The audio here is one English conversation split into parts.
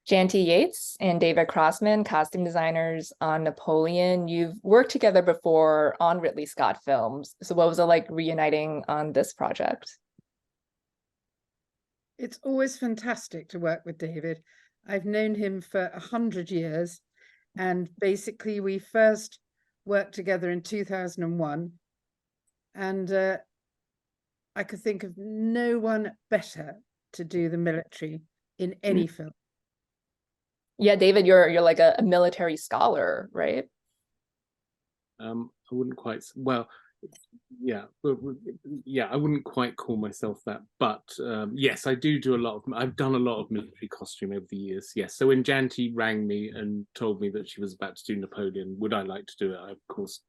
Janty Yates and David Crossman, costume designers on Napoleon. You've worked together before on Ridley Scott films. So what was it like reuniting on this project? It's always fantastic to work with David. I've known him for 100 years, and basically we first worked together in 2001, and I could think of no one better to do the military in any film. Yeah, David, you're like a military scholar, right? I wouldn't quite, well, yeah, yeah, I wouldn't quite call myself that, but yes, I do a lot of, I've done a lot of military costume over the years. Yes, so when Janty rang me and told me that she was about to do Napoleon, would I like to do it? I of course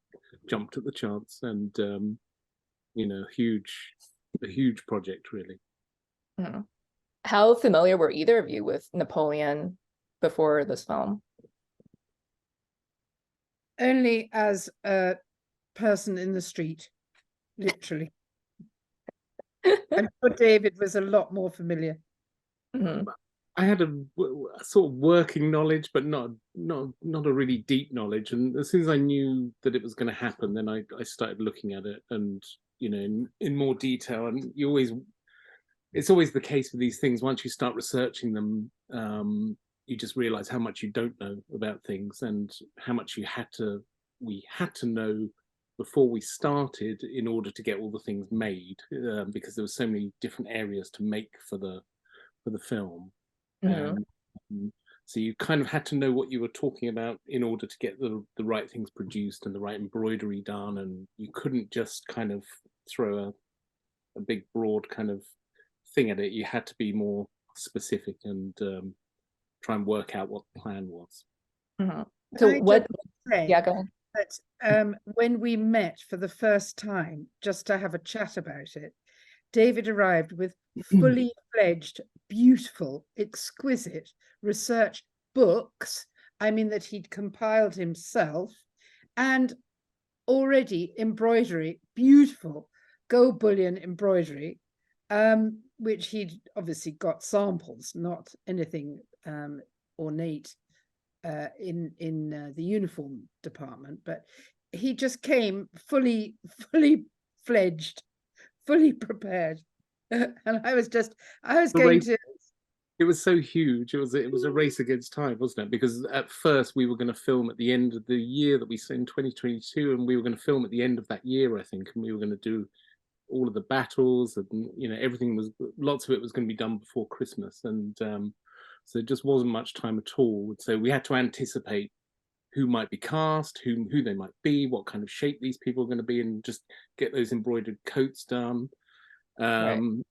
jumped at the chance, and a huge project, really. Mhm. How familiar were either of you with Napoleon before this film? Only as a person in the street, literally. I'm sure David was a lot more familiar. Mhm. I had a sort of working knowledge, but not a really deep knowledge. And as soon as I knew that it was going to happen, then I started looking at it, and in more detail. And it's always the case with these things. Once you start researching them, you just realize how much you don't know about things, and how much we had to know before we started in order to get all the things made, because there were so many different areas to make for the film. Mhm. So you kind of had to know what you were talking about in order to get the right things produced and the right embroidery done, and you couldn't just kind of throw a big broad kind of thing at it. You had to be more specific, and try and work out what the plan was. Mhm. Can So I just what, say yeah, go ahead. that when we met for the first time, just to have a chat about it, David arrived with fully fledged, beautiful, exquisite research books. I mean, that he'd compiled himself, and already embroidery, beautiful gold bullion embroidery, which he'd obviously got samples, not anything ornate in the uniform department, but he just came fully fledged, fully prepared. And I was The going race, to. it was so huge. It was a race against time, wasn't it? Because at first we were going to film at the end of the year that we said in 2022, and we were going to film at the end of that year, I think, and we were going to do all of the battles, and everything was, lots of it was going to be done before Christmas, and so it just wasn't much time at all. So we had to anticipate who might be cast, who they might be, what kind of shape these people are going to be, and just get those embroidered coats done. Right. Um,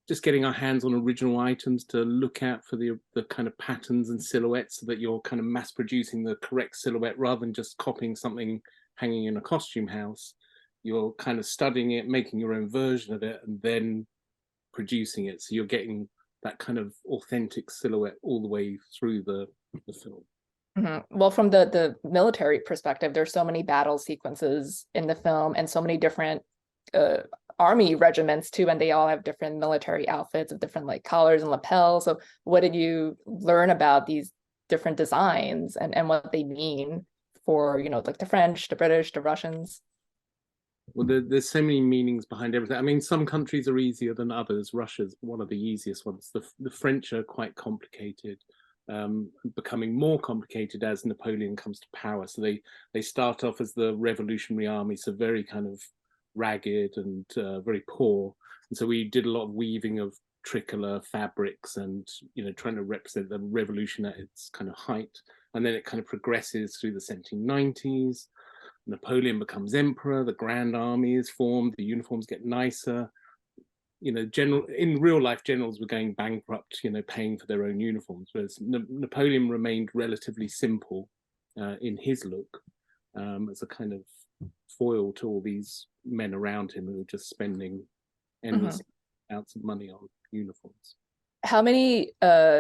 just getting our hands on original items to look at for the kind of patterns and silhouettes, so that you're kind of mass producing the correct silhouette rather than just copying something hanging in a costume house. You're kind of studying it, making your own version of it, and then producing it. So you're getting that kind of authentic silhouette all the way through the film. Mhm. Well, from the military perspective, there's so many battle sequences in the film and so many different uh, army regiments too, and they all have different military outfits of different like collars and lapels. So what did you learn about these different designs and what they mean for, like the French, the British, the Russians? Well, there's so many meanings behind everything. I mean, some countries are easier than others. Russia's one of the easiest ones. The French are quite complicated, becoming more complicated as Napoleon comes to power. So they start off as the revolutionary army, so very kind of ragged and very poor. And so we did a lot of weaving of tricolor fabrics, and trying to represent the revolution at its kind of height. And then it kind of progresses through the 1790s. Napoleon becomes emperor, the grand army is formed, the uniforms get nicer. In real life, generals were going bankrupt, paying for their own uniforms, whereas Napoleon remained relatively simple in his look, as a kind of foil to all these men around him who were just spending endless amounts of money on uniforms. How many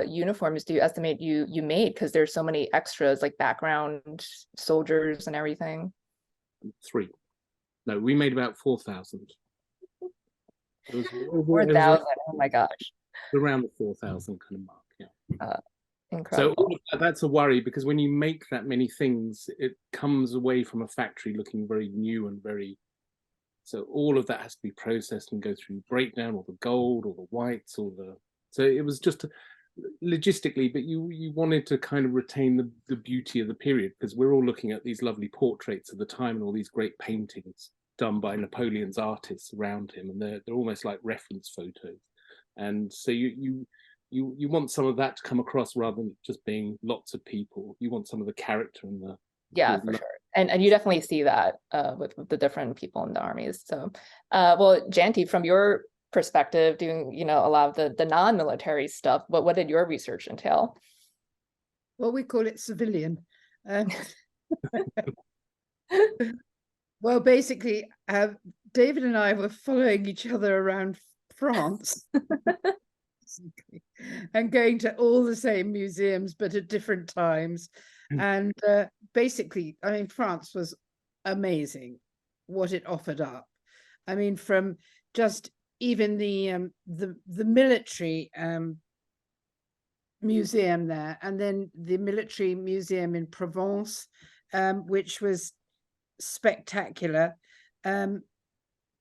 uniforms do you estimate you made? Because there's so many extras like background soldiers and everything. 3. No, we made about 4,000. It was 4,000. Oh my gosh. around the 4,000 kind of mark. Yeah. So Incredible. all of that's a worry, because when you make that many things, it comes away from a factory looking very new and very. So all of that has to be processed and go through breakdown, all the gold, all the whites, all the. So it was just logistically, but you wanted to kind of retain the beauty of the period, because we're all looking at these lovely portraits of the time and all these great paintings done by Napoleon's artists around him, and they're almost like reference photos. And so you want some of that to come across rather than just being lots of people. You want some of the character and the. Yeah, for sure. And you definitely see that with the different people in the armies. So, well, Janty, from your perspective, doing, you know, a lot of the non-military stuff, what did your research entail? Well, we call it civilian. Well, basically, David and I were following each other around France and going to all the same museums, but at different times. And basically, I mean, France was amazing what it offered up. I mean, from just even the military museum there, and then the military museum in Provence, which was spectacular.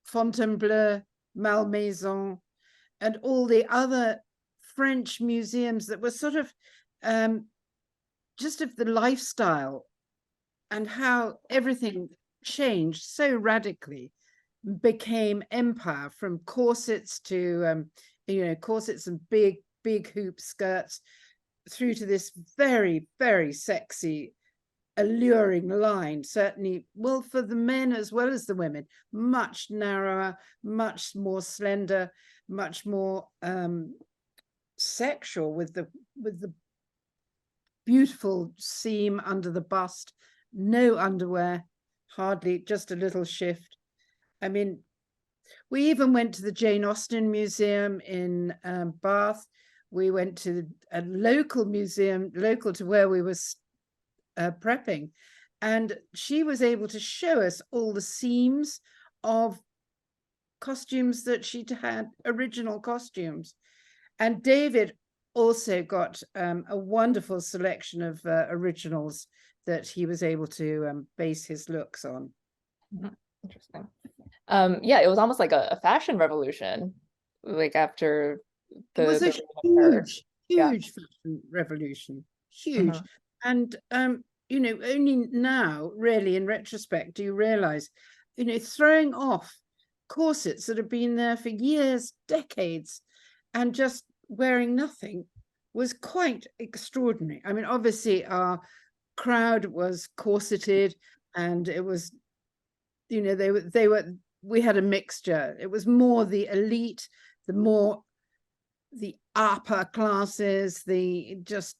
Fontainebleau, Malmaison, and all the other French museums that were sort of just of the lifestyle and how everything changed so radically, became empire, from corsets to you know, corsets and big hoop skirts, through to this very, very sexy, alluring line, certainly, well, for the men as well as the women, much narrower, much more slender, much more sexual, with the beautiful seam under the bust, no underwear, hardly, just a little shift. I mean, we even went to the Jane Austen Museum in Bath. We went to a local museum, local to where we were prepping, and she was able to show us all the seams of costumes that she'd had, original costumes. And David also got a wonderful selection of originals that he was able to base his looks on. Interesting. Yeah, it was almost like a fashion revolution, like after it was a huge fashion revolution, huge. And you know, only now, really, in retrospect, do you realize, you know, throwing off corsets that have been there for years, decades, and just wearing nothing was quite extraordinary. I mean, obviously our crowd was corseted, and it was, you know, we had a mixture. It was more the elite, the upper classes, just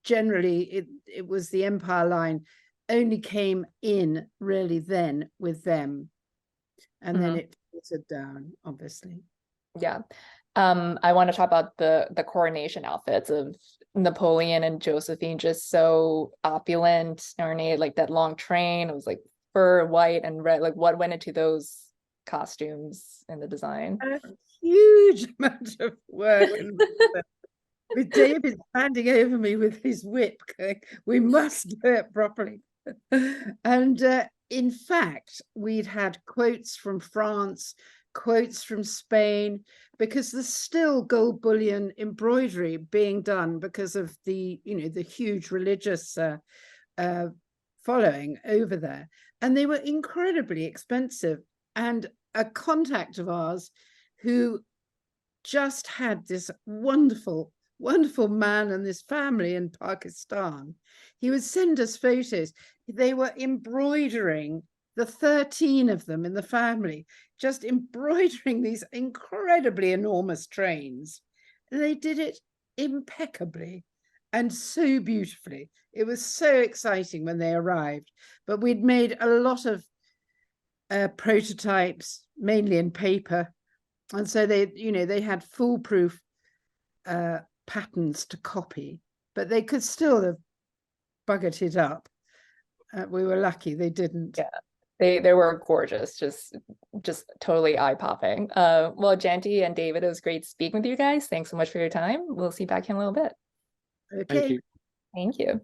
generally it was the empire line only came in really then with them, and then it filtered down, obviously. Yeah. I want to talk about the coronation outfits of Napoleon and Josephine, just so opulent, ornate, like that long train. It was like fur, white and red. Like, what went into those costumes in the design? A huge amount of work. With David handing over me with his whip, going, we must do it properly. And in fact, we'd had quotes from France, quotes from Spain, because there's still gold bullion embroidery being done because of the, you know, the huge religious following over there. And they were incredibly expensive. And a contact of ours who just had this wonderful man and this family in Pakistan, he would send us photos. They were embroidering, the 13 of them in the family, just embroidering these incredibly enormous trains. And they did it impeccably and so beautifully. It was so exciting when they arrived. But we'd made a lot of prototypes, mainly in paper. And so they, you know, they had foolproof patterns to copy, but they could still have buggered it up. We were lucky they didn't. Yeah, they were gorgeous, just totally eye-popping. Well, Janty and David, it was great speaking with you guys. Thanks so much for your time. We'll see you back in a little bit. Okay. Thank you. Thank you.